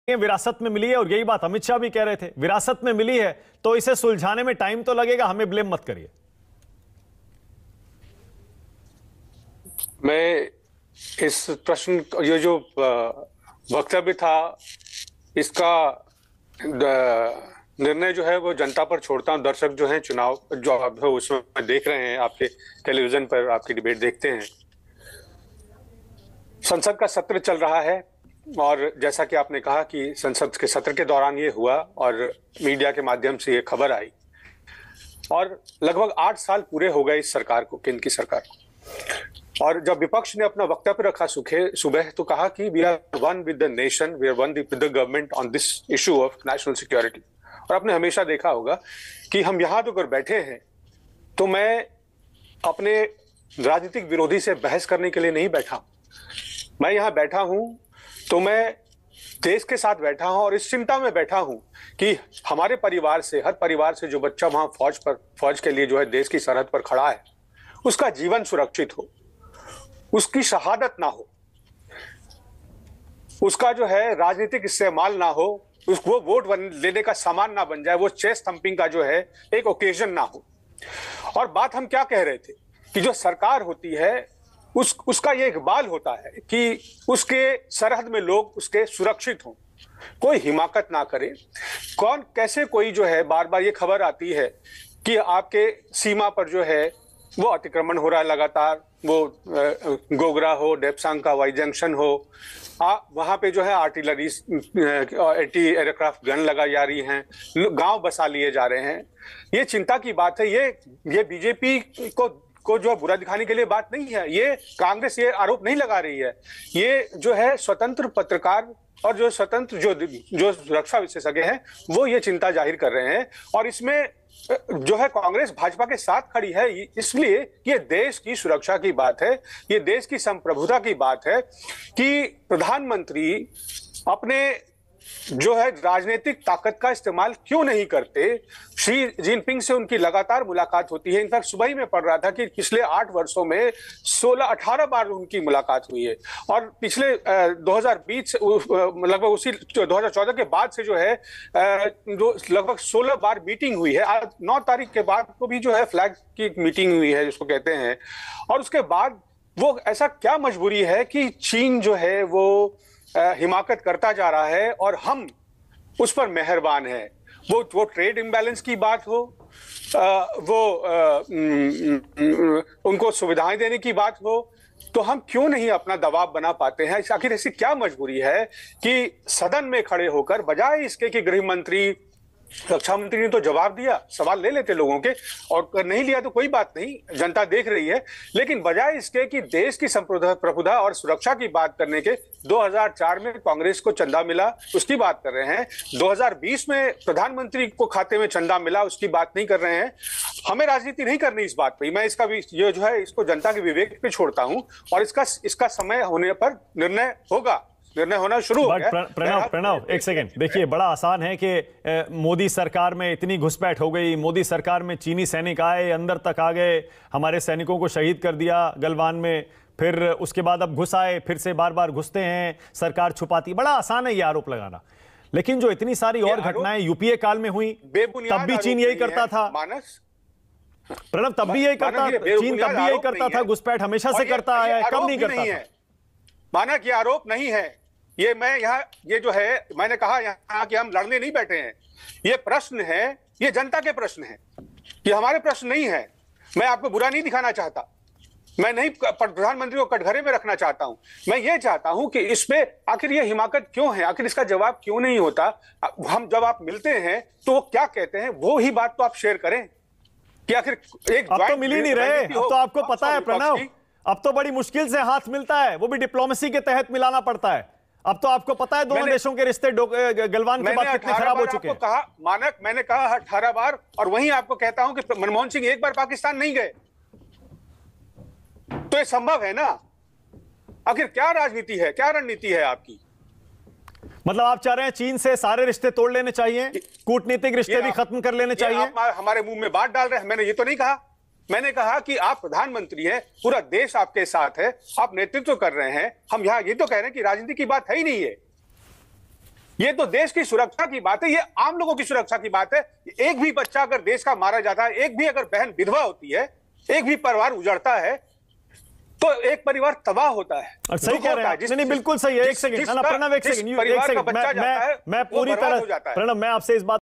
विरासत में मिली है, और यही बात अमित शाह भी कह रहे थे, विरासत में मिली है तो इसे सुलझाने में टाइम तो लगेगा, हमें ब्लेम मत करिए। मैं इस प्रश्न, ये जो वक्तव्य था, इसका निर्णय जो है वो जनता पर छोड़ता हूं। दर्शक जो हैं, चुनाव जो आप उसमें देख रहे हैं, आपके टेलीविजन पर आपकी डिबेट देखते हैं। संसद का सत्र चल रहा है और जैसा कि आपने कहा कि संसद के सत्र के दौरान ये हुआ और मीडिया के माध्यम से ये खबर आई, और लगभग 8 साल पूरे हो गए इस सरकार को, केंद्र की सरकार को। और जब विपक्ष ने अपना वक्तव्य रखा सुबह, तो कहा कि we are one with the nation, we are one with the government on this issue of national security. और आपने हमेशा देखा होगा कि हम यहां तो अगर बैठे हैं तो मैं अपने राजनीतिक विरोधी से बहस करने के लिए नहीं बैठा। मैं यहां बैठा हूं तो मैं देश के साथ बैठा हूं और इस चिंता में बैठा हूं कि हमारे परिवार से, हर परिवार से जो बच्चा वहां फौज के लिए जो है देश की सरहद पर खड़ा है, उसका जीवन सुरक्षित हो, उसकी शहादत ना हो, उसका जो है राजनीतिक इस्तेमाल ना हो, वो वोट लेने का सामान ना बन जाए, वो चेस्ट थंपिंग का जो है एक ओकेजन ना हो। और बात हम क्या कह रहे थे कि जो सरकार होती है उसका ये इकबाल होता है कि उसके सरहद में लोग उसके सुरक्षित हों, कोई हिमाकत ना करे। कौन कैसे कोई जो है, बार बार ये खबर आती है कि आपके सीमा पर जो है वो अतिक्रमण हो रहा है लगातार, वो गोगरा हो, डेप्सांग का वाई जंक्शन हो, वहां पे जो है आर्टिलरी, एंटी एयरक्राफ्ट गन लगाई जा रही हैं, गांव बसा लिए जा रहे हैं। ये चिंता की बात है। ये बीजेपी को जो बुरा दिखाने के लिए बात नहीं है। ये कांग्रेस ये आरोप नहीं लगा रही है। ये जो है स्वतंत्र पत्रकार और जो स्वतंत्र जो सुरक्षा विशेषज्ञ हैं वो ये चिंता जाहिर कर रहे हैं। और इसमें जो है कांग्रेस भाजपा के साथ खड़ी है, इसलिए ये देश की सुरक्षा की बात है, ये देश की संप्रभुता की बात है कि प्रधानमंत्री अपने जो है राजनीतिक ताकत का इस्तेमाल क्यों नहीं करते। शी जिनपिंग से उनकी लगातार मुलाकात होती है। इनफैक्ट सुबह ही मैं पढ़ रहा था कि पिछले 8 वर्षों में 16-18 बार उनकी मुलाकात हुई है। और पिछले 2020 लगभग उसी 2014 के बाद से जो है लगभग 16 बार मीटिंग हुई है। आज 9 तारीख के बाद को भी जो है फ्लैग की मीटिंग हुई है जिसको कहते हैं। और उसके बाद वो ऐसा क्या मजबूरी है कि चीन जो है वो हिमाकत करता जा रहा है और हम उस पर मेहरबान हैं। वो ट्रेड इम्बैलेंस की बात हो, उनको सुविधाएं देने की बात हो, तो हम क्यों नहीं अपना दबाव बना पाते हैं। आखिर ऐसी क्या मजबूरी है कि सदन में खड़े होकर, बजाय इसके कि गृह मंत्री, रक्षा मंत्री ने तो जवाब दिया, सवाल ले लेते लोगों के, और नहीं लिया तो कोई बात नहीं, जनता देख रही है, लेकिन बजाय इसके कि देश की संप्रभुता और सुरक्षा की बात करने के, 2004 में कांग्रेस को चंदा मिला उसकी बात कर रहे हैं, 2020 में प्रधानमंत्री को खाते में चंदा मिला उसकी बात नहीं कर रहे हैं। हमें राजनीति नहीं करनी इस बात पर। मैं इसका भी ये जो है इसको जनता के विवेक पे छोड़ता हूं और इसका समय होने पर निर्णय होना शुरू हो गया। प्रणव एक सेकंड, देखिए बड़ा आसान है कि मोदी सरकार में इतनी घुसपैठ हो गई, मोदी सरकार में चीनी सैनिक आए, अंदर तक आ गए, हमारे सैनिकों को शहीद कर दिया गलवान में, फिर उसके बाद अब घुस आए, फिर से बार बार घुसते हैं, सरकार छुपाती। बड़ा आसान है ये आरोप लगाना, लेकिन जो इतनी सारी और घटनाएं यूपीए काल में हुई, तब भी चीन यही करता था। प्रणव, तब भी यही करता, चीन तब भी यही करता था, घुसपैठ हमेशा से करता आया है, कब नहीं करता था। माना कि आरोप नहीं है ये। मैं यहाँ ये जो है मैंने कहा यहाँ कि हम लड़ने नहीं बैठे हैं, ये प्रश्न है, ये जनता के प्रश्न है, ये हमारे प्रश्न नहीं है। मैं आपको बुरा नहीं दिखाना चाहता, मैं नहीं प्रधानमंत्री को कटघरे में रखना चाहता हूं। मैं ये चाहता हूं कि इसमें आखिर ये हिमाकत क्यों है, आखिर इसका जवाब क्यों नहीं होता। हम जब आप मिलते हैं तो वो क्या कहते हैं, वो ही बात तो आप शेयर करें कि आखिर एक अब तो मिल ही नहीं रहे। अब तो आपको पता है प्रणव, अब तो बड़ी मुश्किल से हाथ मिलता है, वो भी डिप्लोमेसी के तहत मिलाना पड़ता है। अब तो आपको पता है दोनों देशों के रिश्ते गलवान के बाद कितने खराब हो चुके हैं। कहा मानक, मैंने कहा 18 बार, और वहीं आपको कहता हूं कि मनमोहन सिंह एक बार पाकिस्तान नहीं गए, तो ये संभव है ना। आखिर क्या राजनीति है, क्या रणनीति है आपकी। मतलब आप चाह रहे हैं चीन से सारे रिश्ते तोड़ लेने चाहिए, कूटनीतिक रिश्ते भी खत्म कर लेने चाहिए। आप हमारे मुंह में बात डाल रहे हैं। मैंने ये तो नहीं कहा। मैंने कहा कि आप प्रधानमंत्री हैं, पूरा देश आपके साथ है, आप नेतृत्व कर रहे हैं। हम यहाँ ये तो कह रहे हैं कि राजनीति की बात है ही नहीं है। ये तो देश की सुरक्षा की बात है, ये आम लोगों की सुरक्षा की बात है। एक भी बच्चा अगर देश का मारा जाता है, एक भी अगर बहन विधवा होती है, एक भी परिवार उजड़ता है, तो एक परिवार तबाह होता है। और सही कह रहे हैं। नहीं बिल्कुल सही है। एक सेकंड प्रणव, एक सेकंड, मैं पूरी तरह, प्रणव मैं आपसे इस बात